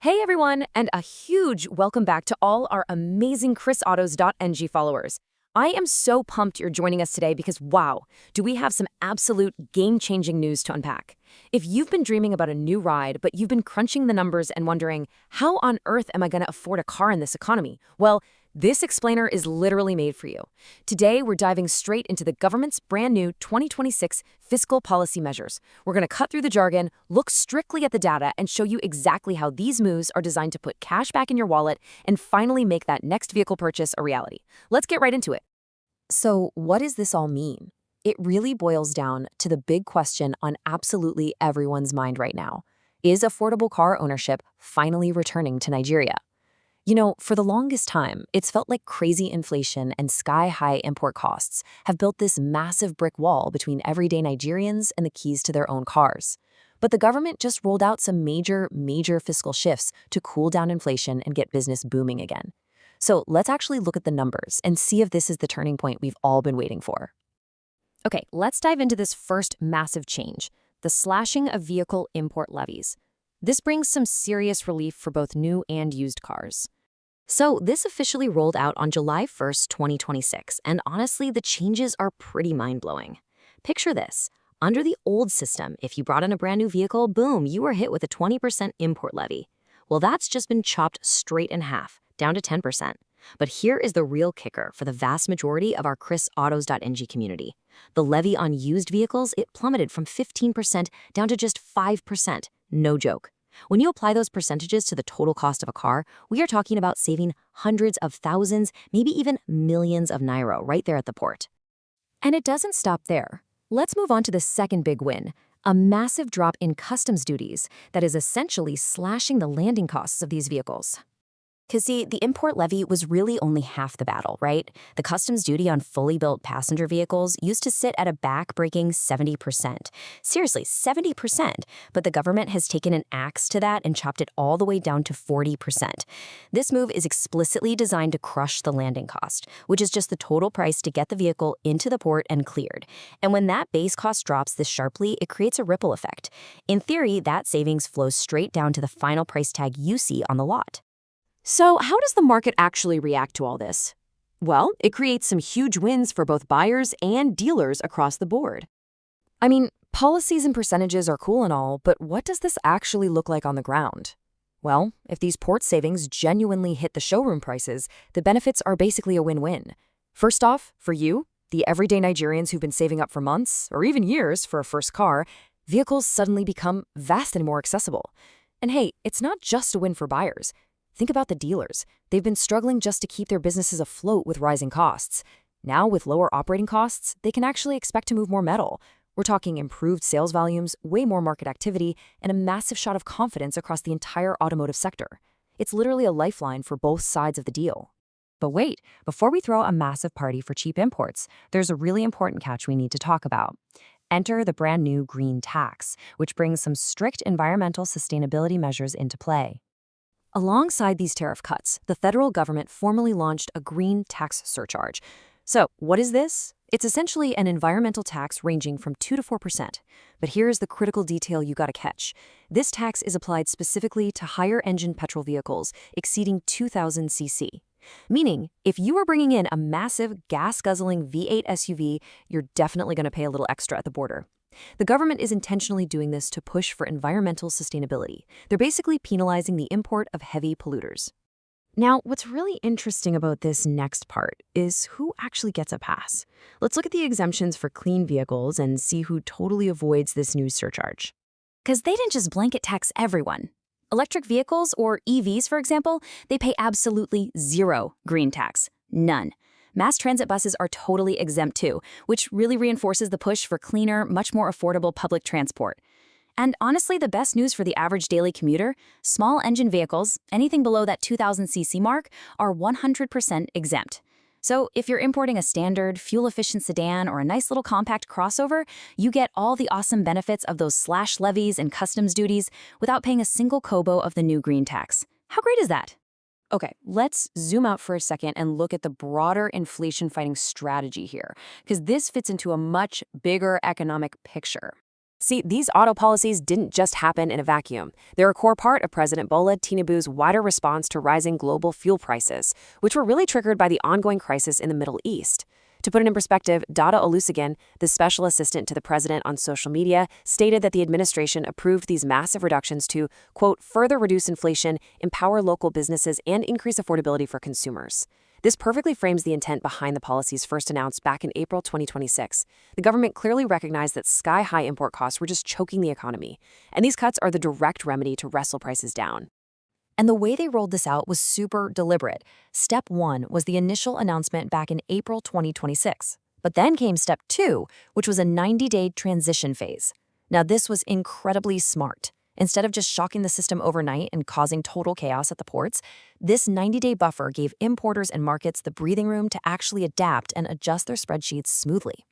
Hey everyone, and a huge welcome back to all our amazing Chris-autos.ng followers. I am so pumped you're joining us today because wow, do we have some absolute game-changing news to unpack. If you've been dreaming about a new ride, but you've been crunching the numbers and wondering, how on earth am I going to afford a car in this economy? Well, this explainer is literally made for you. Today, we're diving straight into the government's brand new 2026 fiscal policy measures. We're going to cut through the jargon, look strictly at the data, and show you exactly how these moves are designed to put cash back in your wallet and finally make that next vehicle purchase a reality. Let's get right into it. So, what does this all mean? It really boils down to the big question on absolutely everyone's mind right now. Is affordable car ownership finally returning to Nigeria? You know, for the longest time, it's felt like crazy inflation and sky-high import costs have built this massive brick wall between everyday Nigerians and the keys to their own cars. But the government just rolled out some major fiscal shifts to cool down inflation and get business booming again. So let's actually look at the numbers and see if this is the turning point we've all been waiting for. Okay, let's dive into this first massive change, the slashing of vehicle import levies. This brings some serious relief for both new and used cars. So this officially rolled out on July 1st, 2026, and honestly, the changes are pretty mind-blowing. Picture this. Under the old system, if you brought in a brand new vehicle, boom, you were hit with a 20% import levy. Well, that's just been chopped straight in half, down to 10%. But here is the real kicker for the vast majority of our Chris-autos.ng community. The levy on used vehicles, it plummeted from 15% down to just 5%. No joke. When you apply those percentages to the total cost of a car, we are talking about saving hundreds of thousands, maybe even millions of naira right there at the port. And it doesn't stop there. Let's move on to the second big win, a massive drop in customs duties that is essentially slashing the landing costs of these vehicles. Because see, the import levy was really only half the battle, right? The customs duty on fully built passenger vehicles used to sit at a back-breaking 70%. Seriously, 70%. But the government has taken an axe to that and chopped it all the way down to 40%. This move is explicitly designed to crush the landing cost, which is just the total price to get the vehicle into the port and cleared. And when that base cost drops this sharply, it creates a ripple effect. In theory, that savings flows straight down to the final price tag you see on the lot. So how does the market actually react to all this? Well, it creates some huge wins for both buyers and dealers across the board. I mean, policies and percentages are cool and all, but what does this actually look like on the ground? Well, if these port savings genuinely hit the showroom prices, the benefits are basically a win-win. First off, for you, the everyday Nigerians who've been saving up for months or even years for a first car, vehicles suddenly become vastly more accessible. And hey, it's not just a win for buyers. Think about the dealers. They've been struggling just to keep their businesses afloat with rising costs. Now, with lower operating costs, they can actually expect to move more metal. We're talking improved sales volumes, way more market activity, and a massive shot of confidence across the entire automotive sector. It's literally a lifeline for both sides of the deal. But wait, before we throw a massive party for cheap imports, there's a really important catch we need to talk about. Enter the brand new green tax, which brings some strict environmental sustainability measures into play. Alongside these tariff cuts, the federal government formally launched a green tax surcharge. So, what is this? It's essentially an environmental tax ranging from 2 to 4%. But here's the critical detail you gotta catch. This tax is applied specifically to higher-engine petrol vehicles exceeding 2,000 cc. Meaning, if you are bringing in a massive gas-guzzling V8 SUV, you're definitely gonna pay a little extra at the border. The government is intentionally doing this to push for environmental sustainability. They're basically penalizing the import of heavy polluters. Now, what's really interesting about this next part is who actually gets a pass. Let's look at the exemptions for clean vehicles and see who totally avoids this new surcharge. Because they didn't just blanket tax everyone. Electric vehicles, or EVs for example, they pay absolutely zero green tax. None. Mass transit buses are totally exempt too, which really reinforces the push for cleaner, much more affordable public transport. And honestly, the best news for the average daily commuter, small engine vehicles, anything below that 2,000 cc mark, are 100% exempt. So if you're importing a standard, fuel-efficient sedan or a nice little compact crossover, you get all the awesome benefits of those slash levies and customs duties without paying a single kobo of the new green tax. How great is that? Okay, let's zoom out for a second and look at the broader inflation-fighting strategy here, because this fits into a much bigger economic picture. See, these auto policies didn't just happen in a vacuum. They're a core part of President Bola Tinubu's wider response to rising global fuel prices, which were really triggered by the ongoing crisis in the Middle East. To put it in perspective, Dada Olusegun, the special assistant to the president on social media, stated that the administration approved these massive reductions to, quote, further reduce inflation, empower local businesses, and increase affordability for consumers. This perfectly frames the intent behind the policies first announced back in April 2026. The government clearly recognized that sky-high import costs were just choking the economy, and these cuts are the direct remedy to wrestle prices down. And the way they rolled this out was super deliberate. Step 1 was the initial announcement back in April 2026. But then came Step 2, which was a 90-day transition phase. Now, this was incredibly smart. Instead of just shocking the system overnight and causing total chaos at the ports, this 90-day buffer gave importers and markets the breathing room to actually adapt and adjust their spreadsheets smoothly.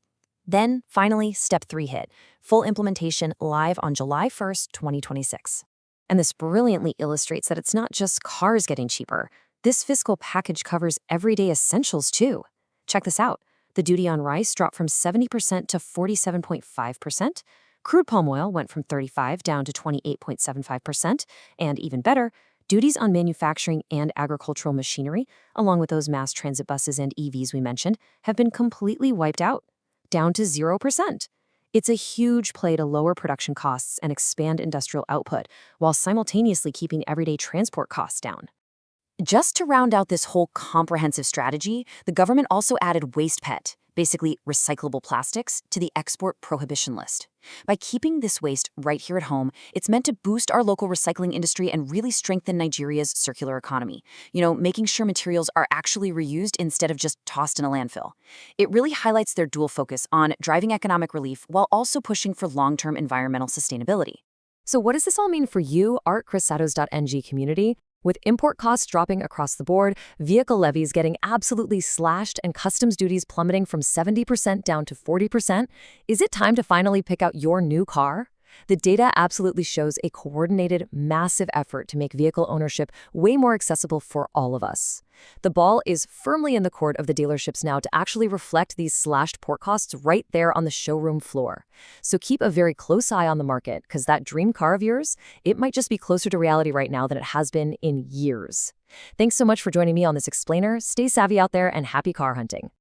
Then, finally, Step 3 hit, full implementation live on July 1st, 2026. And this brilliantly illustrates that it's not just cars getting cheaper. This fiscal package covers everyday essentials, too. Check this out. The duty on rice dropped from 70% to 47.5%. Crude palm oil went from 35% down to 28.75%, and even better, duties on manufacturing and agricultural machinery, along with those mass transit buses and EVs we mentioned, have been completely wiped out, down to 0%. It's a huge play to lower production costs and expand industrial output, while simultaneously keeping everyday transport costs down. Just to round out this whole comprehensive strategy, the government also added waste PET, basically recyclable plastics, to the export prohibition list. By keeping this waste right here at home, it's meant to boost our local recycling industry and really strengthen Nigeria's circular economy, making sure materials are actually reused instead of just tossed in a landfill. It really highlights their dual focus on driving economic relief while also pushing for long-term environmental sustainability. So what does this all mean for you, our Chris-autos.ng community? With import costs dropping across the board, vehicle levies getting absolutely slashed, and customs duties plummeting from 70% down to 40%, is it time to finally pick out your new car? The data absolutely shows a coordinated, massive effort to make vehicle ownership way more accessible for all of us. The ball is firmly in the court of the dealerships now to actually reflect these slashed port costs right there on the showroom floor. So keep a very close eye on the market, because that dream car of yours, it might just be closer to reality right now than it has been in years. Thanks so much for joining me on this explainer. Stay savvy out there and happy car hunting.